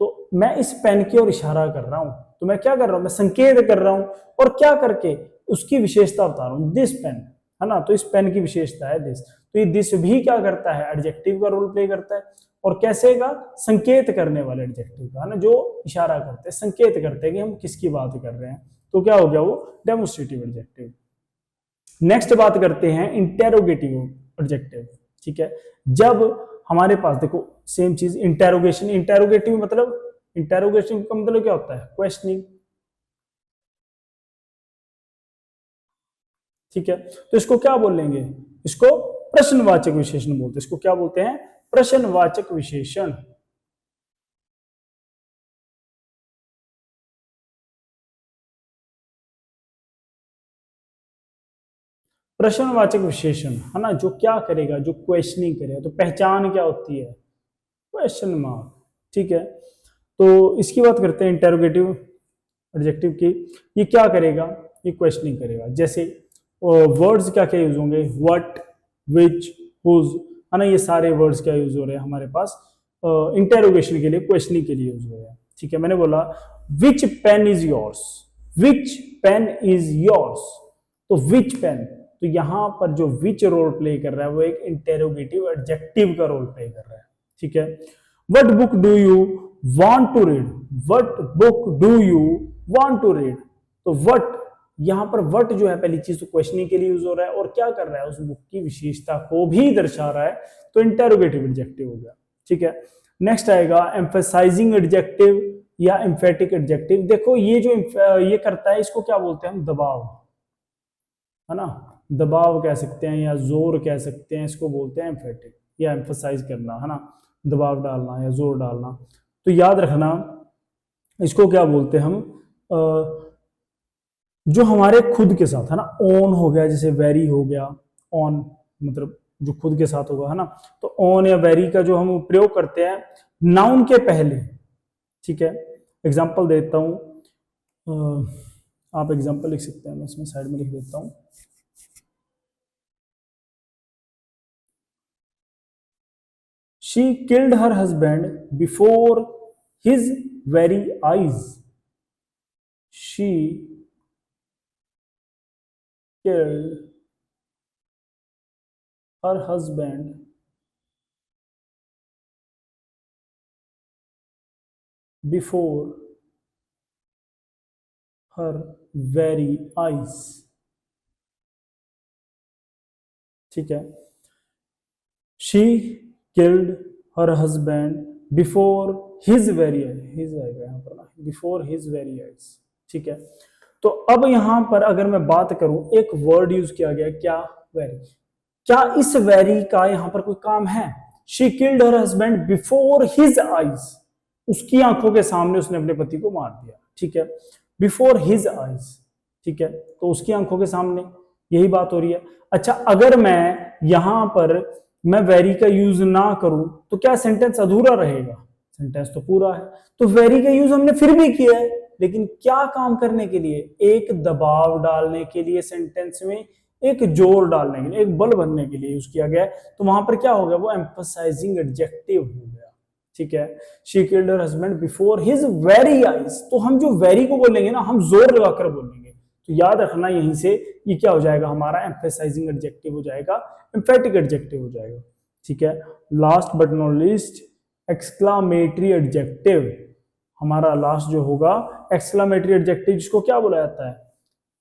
तो मैं इस पेन की ओर इशारा कर रहा हूं। तो मैं क्या कर रहा हूं? मैं संकेत कर रहा हूं, और क्या करके? उसकी विशेषता बता रहा हूं, दिस पेन, है ना। तो इस पेन की विशेषता है दिस। तो ये दिस भी क्या करता है? एडजेक्टिव का रोल प्ले करता है। और कैसे का? संकेत करने वाले एडजेक्टिव का, है ना, जो इशारा करते हैं, संकेत करते हैं कि हम किसकी बात कर रहे हैं। तो क्या हो गया? वो डेमोन्स्ट्रेटिव एडजेक्टिव। नेक्स्ट बात करते हैं इंटेरोगेटिव एडजेक्टिव, ठीक है। जब हमारे पास देखो सेम चीज इंटेरोगेशन, इंटेरोगेटिव मतलब, इंटेरोगेशन का मतलब क्या होता है? क्वेश्चनिंग, ठीक है। तो इसको क्या बोलेंगे? इसको प्रश्नवाचक विशेषण बोलते हैं। इसको क्या बोलते हैं? प्रश्नवाचक विशेषण। प्रश्नवाचक विशेषण, है ना, जो क्या करेगा? जो क्वेश्चनिंग करेगा। तो पहचान क्या होती है? क्वेश्चन मार्क, ठीक है। तो इसकी बात करते हैं इंटेरोगेटिव एडजेक्टिव की। ये क्या करेगा? ये क्वेश्चनिंग करेगा। जैसे वर्ड्स क्या क्या यूज होंगे? व्हाट, विच, हुज, है ना। ये सारे वर्ड्स क्या यूज हो रहे हैं हमारे पास? इंटेरोगेशन के लिए, क्वेश्चनिंग के लिए यूज हो रहे हैं, ठीक है। मैंने बोला which pen is yours, which pen is yours. तो विच पेन, तो यहां पर जो विच रोल प्ले कर रहा है वो एक इंटेरोगेटिव एडजेक्टिव का रोल प्ले कर रहा है, ठीक है। What book do you want to read, what book do you want to read. तो वट, यहां पर वट जो है पहली चीज तो क्वेश्चनिंग के लिए यूज हो रहा है, और क्या कर रहा है? उस बुक की विशेषता को भी दर्शा रहा है। तो इंटेरोगेटिव एडजेक्टिव हो गया, ठीक है। नेक्स्ट आएगा एम्फेसाइजिंग एडजेक्टिव या एम्फेटिक एडजेक्टिव। देखो ये जो ये करता है, इसको क्या बोलते हैं हम? दबाव, है ना। दबाव कह सकते हैं या जोर कह सकते हैं, इसको बोलते हैं एम्फेटिक, या एम्फेसाइज करना, है ना, दबाव डालना या जोर डालना। तो याद रखना इसको क्या बोलते हैं हम? जो हमारे खुद के साथ, है ना, ऑन हो गया, जैसे वेरी हो गया, ऑन मतलब जो खुद के साथ होगा, है ना। तो ऑन या वेरी का जो हम प्रयोग करते हैं नाउन के पहले, ठीक है। एग्जाम्पल देता हूं, आप एग्जाम्पल लिख सकते हैं, मैं इसमें साइड में लिख देता हूं। She killed her husband before his very eyes. She killed her husband before her very eyes, ठीक है। She killed her husband before his very eyes, his आएगा यहाँ पर ना, before his very eyes, ठीक है। तो अब यहां पर अगर मैं बात करूं, एक वर्ड यूज किया गया, क्या? वेरी। क्या इस वेरी का यहां पर कोई काम है? She killed her husband before his eyes, उसकी आंखों के सामने उसने अपने पति को मार दिया, ठीक है। बिफोर हिज आईज, ठीक है, तो उसकी आंखों के सामने, यही बात हो रही है। अच्छा, अगर मैं यहां पर मैं वेरी का यूज ना करूं तो क्या सेंटेंस अधूरा रहेगा? सेंटेंस तो पूरा है। तो वेरी का यूज हमने फिर भी किया है, लेकिन क्या काम करने के लिए? एक दबाव डालने के लिए सेंटेंस में, एक जोर डालने के लिए, एक बल बनने के लिए यूज किया गया है, तो वहां पर क्या हो गया, वो एम्फसाइजिंग एडजेक्टिव हो गया। ठीक है, she killed her husband before his very eyes, तो हम जो वेरी को बोलेंगे ना, हम जोर लगाकर बोलेंगे, तो याद रखना यहीं से ये क्या हो जाएगा, हमारा एम्फसाइजिंग एडजेक्टिव हो जाएगा, एम्फेटिक एडजेक्टिव हो जाएगा। ठीक है, last but not least exclamatory adjective, हमारा लास्ट जो होगा एक्सक्लामेटरी एडजेक्टिव, जिसको क्या बोला जाता है,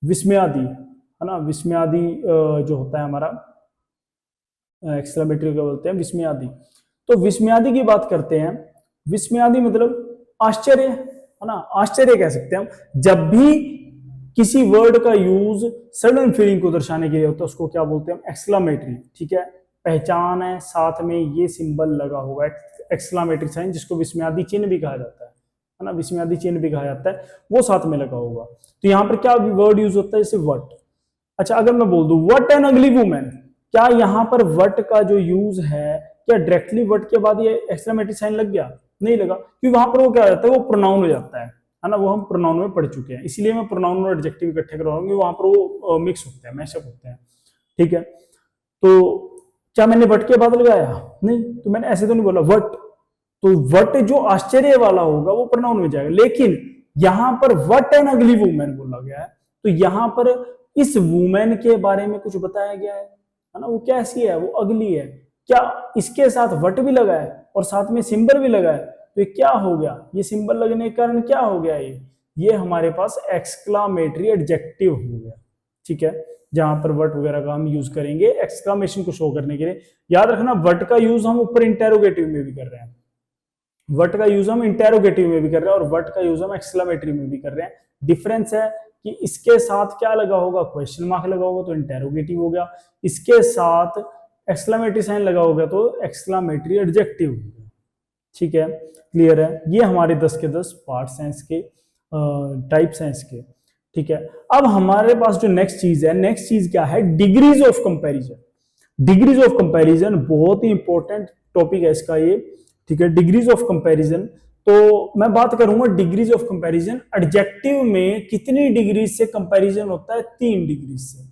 विस्मयादि, है ना, विस्मयादि जो होता है हमारा, एक्सक्लामेटरी क्या बोलते हैं, विस्मयादि। तो विस्मयादि की बात करते हैं, विस्मयादि मतलब आश्चर्य, है ना, आश्चर्य कह सकते हैं हम। जब भी किसी वर्ड का यूज सडन फीलिंग को दर्शाने के लिए होता है, उसको क्या बोलते हैं, एक्सक्लामेटरी। ठीक है, पहचान है, साथ में ये सिंबल लगा होगा एक्सक्लामेटरी साइन, जिसको विस्मयादि चिन्ह भी कहा जाता है ना, विस्मयादि चिन्ह भी कहा जाता है, वो साथ में लगा होगा। तो यहाँ पर क्या वर्ड यूज होता है, जैसे वट। अच्छा, अगर मैं बोल दूं वट एन अगली वुमेन, क्या यहाँ पर वट का जो यूज है, क्या डायरेक्टली वट के बाद ये एक्सक्लेमेटरी साइन लग गया, नहीं लगा, क्योंकि वहां पर वो क्या हो जाता है, वो प्रोनाउन हो जाता है ना, वो हम प्रोनाउन में पढ़ चुके हैं, इसलिए मैं प्रोनाउन और एडजेक्टिव इकट्ठे करवाऊंगी, वहां पर वो मिक्स होते हैं, मैशअप होते हैं। ठीक है, तो क्या मैंने वट के बाद लगाया, नहीं, तो मैंने ऐसे तो नहीं बोला वट, तो वट जो आश्चर्य वाला होगा वो प्रोनाउन में जाएगा, लेकिन यहां पर वट एन अगली वुमेन बोला गया है, तो यहां पर इस वुमेन के बारे में कुछ बताया गया है ना, वो कैसी है, वो अगली है, क्या इसके साथ वट भी लगा है और साथ में सिंबल भी लगा है, तो ये क्या हो गया, ये सिंबल लगने के कारण क्या हो गया, ये हमारे पास एक्सक्लामेटरी एडजेक्टिव हो गया। ठीक है, जहां पर वट वगैरह का हम यूज करेंगे एक्सक्लामेशन को शो करने के लिए। याद रखना वट का यूज हम ऊपर इंटेरोगेटिव में भी कर रहे हैं, वट का यूज हम इंटेरोगेटिव में भी कर रहे हैं और वट का यूज हम एक्सक्लामेटरी में भी कर रहे हैं। डिफरेंस है कि इसके साथ क्या लगा होगा, क्वेश्चन मार्क लगा होगा तो इंटेरोगेटिव हो गया, इसके साथ एक्सक्लामेटरी साइन लगा होगा तो एक्सक्लामेटरी एडजेक्टिव हो गया। ठीक है, क्लियर है, ये हमारे 10 के 10 पार्ट्स हैं इसके, टाइप्स हैं इसके। ठीक है, अब हमारे पास जो नेक्स्ट चीज है, नेक्स्ट चीज क्या है, degrees of comparison. Degrees of comparison बहुत ही इंपॉर्टेंट टॉपिक है इसका ये। ठीक है, डिग्रीज ऑफ कंपैरिजन, तो मैं बात करूंगा डिग्रीज ऑफ कंपैरिजन, एडजेक्टिव में कितनी डिग्रीज से कंपैरिजन होता है, 3 डिग्रीज से।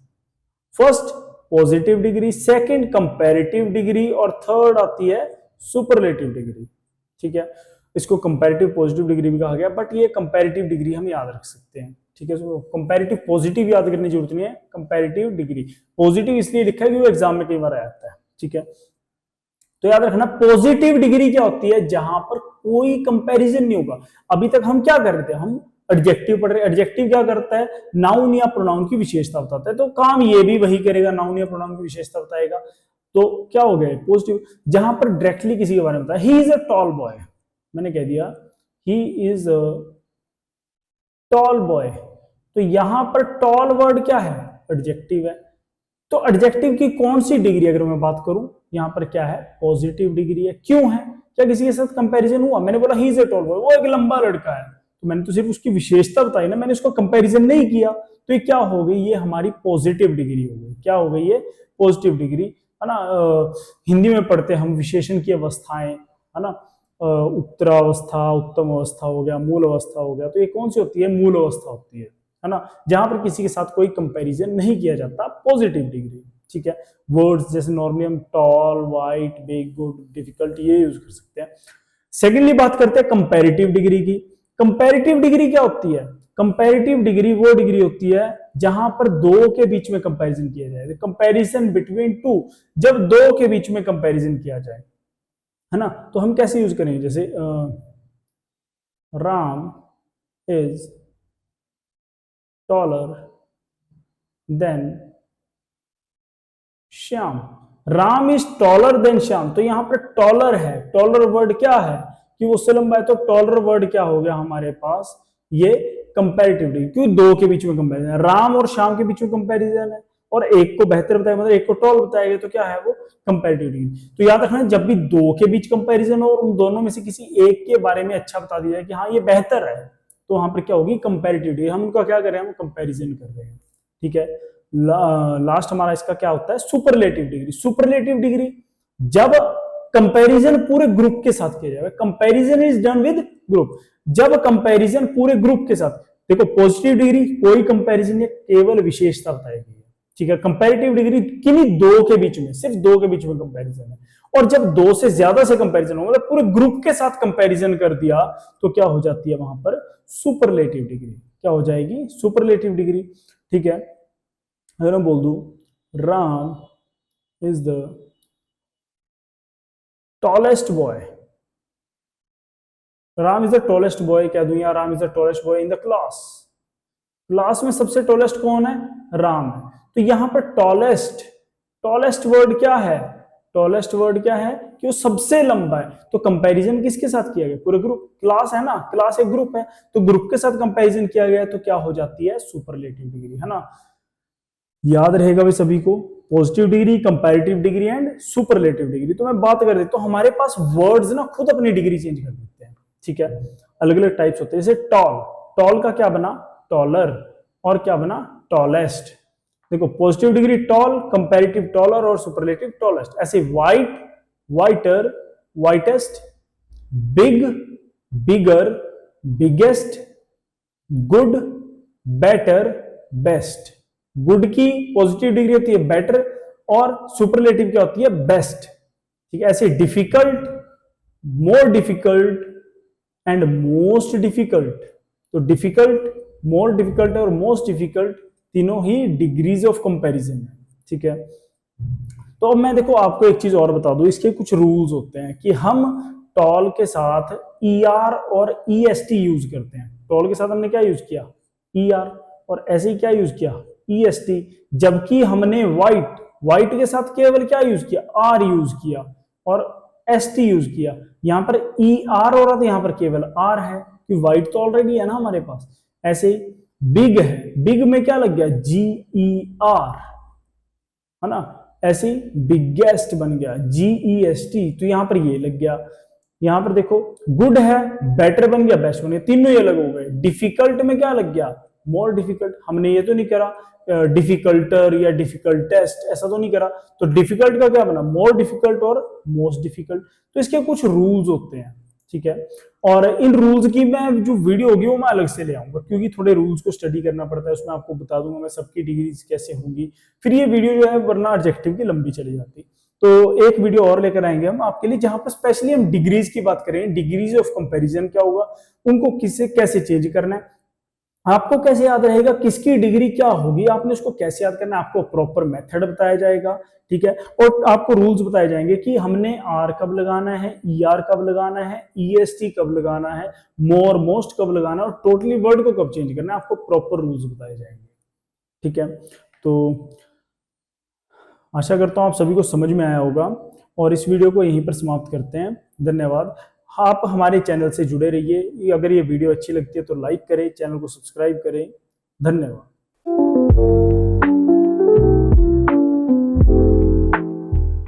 First positive degree, second comparative degree और थर्ड आती है सुपरलेटिव डिग्री। ठीक है, इसको कंपैरेटिव पॉजिटिव डिग्री भी कहा गया, बट ये कंपैरेटिव डिग्री हम याद रख सकते हैं। ठीक है, तो कंपैरेटिव पॉजिटिव याद करने की जरूरत नहीं है, कंपैरेटिव डिग्री। पॉजिटिव इसलिए लिखा है कि वो एग्जाम में कई बार आता है। ठीक है, तो याद रखना पॉजिटिव डिग्री क्या होती है, जहां पर कोई कंपैरिजन नहीं होगा। अभी तक हम क्या कर रहे थे, हम एडजेक्टिव पढ़ रहे। एडजेक्टिव क्या करता है, नाउन या प्रोनाउन की विशेषता बताता है, तो काम ये भी वही करेगा, नाउन या प्रोनाउन की विशेषता बताएगा। तो क्या हो गया पॉजिटिव, जहां पर डायरेक्टली किसी के बारे में बताया, he is a tall boy, मैंने कह दिया he is a tall boy, तो यहां पर टॉल वर्ड क्या है, एडजेक्टिव है। तो एडजेक्टिव की कौन सी डिग्री अगर मैं बात करूं, यहां पर क्या है, पॉजिटिव डिग्री है। क्यों है, क्या किसी के साथ कंपैरिजन हुआ, मैंने बोला he is a tall boy, वो एक लंबा लड़का है, तो मैंने तो सिर्फ उसकी विशेषता बताई ना, मैंने उसको कंपैरिजन नहीं किया, तो ये क्या हो गई, ये हमारी पॉजिटिव डिग्री हो गई। क्या हो गई, ये पॉजिटिव डिग्री, है ना। हिंदी में पढ़ते हम विशेषण की अवस्थाएं, है ना, उत्तरावस्था, उत्तम अवस्था हो गया, मूल अवस्था हो गया, तो ये कौन सी होती है, मूल अवस्था होती है ना, जहां पर किसी के साथ कोई कंपैरिजन नहीं किया जाता, पॉजिटिव डिग्री। ठीक है, वर्ड्स जैसे नॉर्मली हम tall, white, big, good, difficult ये यूज कर सकते हैं। सेकेंडली बात करते हैं कंपैरेटिव डिग्री की। कंपैरेटिव डिग्री क्या होती है, कंपैरेटिव डिग्री वो डिग्री होती है जहां पर दो के बीच में कंपैरिजन किया जाए, कंपैरिजन बिटवीन टू, जब दो के बीच में कंपैरिजन किया जाए, है ना, तो हम कैसे यूज करेंगे, जैसे Ram is taller than Shyam, Ram is taller than Shyam, तो यहां पर टॉलर है, टॉलर वर्ड क्या है कि वो उससे लंबा है, तो टॉलर वर्ड क्या हो गया हमारे पास, ये कंपैरेटिव डिग्री, क्यों दो के बीच में कंपैरिजन, राम और श्याम के बीच में कंपैरिजन है और एक को बेहतर बताया, मतलब एक को टॉल बताया, तो क्या है वो कंपैरेटिव डिग्री। तो याद रखना जब भी दो के बीच कंपैरिजन हो और उन दोनों में से किसी एक के बारे में अच्छा बता दिया जाए कि हाँ ये बेहतर है, तो वहां पर क्या होगी, कंपैरेटिव डिग्री, हम उनका क्या कर रहे हैं, हम कंपैरिजन कर रहे हैं। ठीक है, लास्ट हमारा इसका क्या होता है, सुपरलेटिव डिग्री। सुपरलेटिव डिग्री जब कंपैरिजन पूरे ग्रुप के साथ किया जाएगा, comparison is done with group, जब कंपैरिजन पूरे ग्रुप के साथ, देखो पॉजिटिव डिग्री कोई कंपैरिजन नहीं, केवल विशेषता बताई गई है, ठीक है, कंपैरेटिव डिग्री किन्हीं दो के बीच में, सिर्फ दो के बीच में कंपैरिजन है। और जब दो से ज्यादा से कंपैरिजन होगा, मतलब पूरे ग्रुप के साथ कंपैरिजन कर दिया, तो क्या हो जाती है वहां पर सुपरलेटिव डिग्री। क्या हो जाएगी? Superlative degree. ठीक है, अगर मैं बोल दूं Ram is the tallest boy, Ram is the tallest boy कह दूं, या Ram is the tallest boy in the class, class में सबसे टॉलेस्ट कौन है? राम है। तो यहां पर टॉलेस्ट, टॉलेस्ट वर्ड क्या है? टॉलेस्ट वर्ड क्या है कि वो सबसे लंबा है। तो कंपैरिजन किसके साथ किया गया? पूरे ग्रुप, क्लास है ना, क्लास एक ग्रुप है, तो ग्रुप के साथ कंपैरिजन किया गया, तो क्या हो जाती है? सुपरलेटिव डिग्री, है ना। याद रहेगा भाई सभी को, positive degree, comparative degree and superlative degree. तो मैं बात कर देता हूं, तो हमारे पास वर्ड्स ना खुद अपनी डिग्री चेंज कर देते हैं। ठीक है, अलग अलग टाइप्स होते हैं। जैसे टॉल, टॉल का क्या बना? टॉलर। और क्या बना? टॉलेस्ट। देखो, positive degree tall, comparative taller और सुपरलेटिव टॉलेस्ट। ऐसे white, whiter, whitest, big, bigger, biggest, good, better, best. Good की पॉजिटिव डिग्री होती है बेटर, और सुपरलेटिव क्या होती है? बेस्ट। ठीक है, ऐसे difficult, more difficult and most difficult. तो डिफिकल्ट, मोर डिफिकल्ट और मोस्ट डिफिकल्ट तीनों ही डिग्रीज ऑफ कंपैरिजन है। ठीक है, तो अब मैं देखो आपको एक चीज और बता दूं, इसके कुछ रूल्स होते हैं कि हम टॉल के साथ ER और EST यूज करते हैं। टॉल के साथ हमने क्या यूज किया? ER, और ऐसे ही क्या यूज किया? EST। जबकि हमने वाइट, वाइट के साथ केवल क्या यूज किया? R यूज किया और ST यूज किया। यहां पर ER हो रहा था, यहां पर केवल R है, क्योंकि वाइट तो ऑलरेडी है ना हमारे पास। ऐसे बिग है, बिग में क्या लग गया? GER, है ना। ऐसे बिगेस्ट बन गया, GEST, तो यहां पर ये लग गया। यहां पर देखो, गुड है, बेटर बन गया, बेस्ट बन गया, तीनों ये अलग हो गए। डिफिकल्ट में क्या लग गया? More difficult. हमने ये तो नहीं करा डिफिकल्टर या डिफिकल्टेस्ट, ऐसा तो नहीं करा। तो डिफिकल्ट का क्या बना? मोर डिफिकल्ट और मोस्ट डिफिकल्ट। तो इसके कुछ रूल्स होते हैं। ठीक है, और इन रूल्स की मैं जो वीडियो होगी वो मैं अलग से ले आऊंगा, क्योंकि थोड़े रूल्स को स्टडी करना पड़ता है, उसमें आपको बता दूंगा मैं सबकी डिग्रीज कैसे होंगी। फिर ये वीडियो जो है वरना ऑब्जेक्टिव की लंबी चली जाती। तो एक वीडियो और लेकर आएंगे हम आपके लिए, जहां पर स्पेशली हम डिग्रीज की बात करें, डिग्रीज ऑफ कंपैरिजन क्या होगा, उनको किससे कैसे चेंज करना है, आपको कैसे याद रहेगा किसकी डिग्री क्या होगी, आपने उसको कैसे याद करना है, आपको प्रॉपर मेथड बताया जाएगा। ठीक है, और आपको रूल्स बताए जाएंगे कि हमने R कब लगाना है, ER कब लगाना है, EST कब लगाना है, मोर मोस्ट कब लगाना है, और टोटली वर्ड को कब चेंज करना है, आपको प्रॉपर रूल्स बताए जाएंगे। ठीक है, तो आशा करता हूं आप सभी को समझ में आया होगा, और इस वीडियो को यहीं पर समाप्त करते हैं। धन्यवाद। आप हमारे चैनल से जुड़े रहिए। अगर ये वीडियो अच्छी लगती है तो लाइक करें, चैनल को सब्सक्राइब करें। धन्यवाद।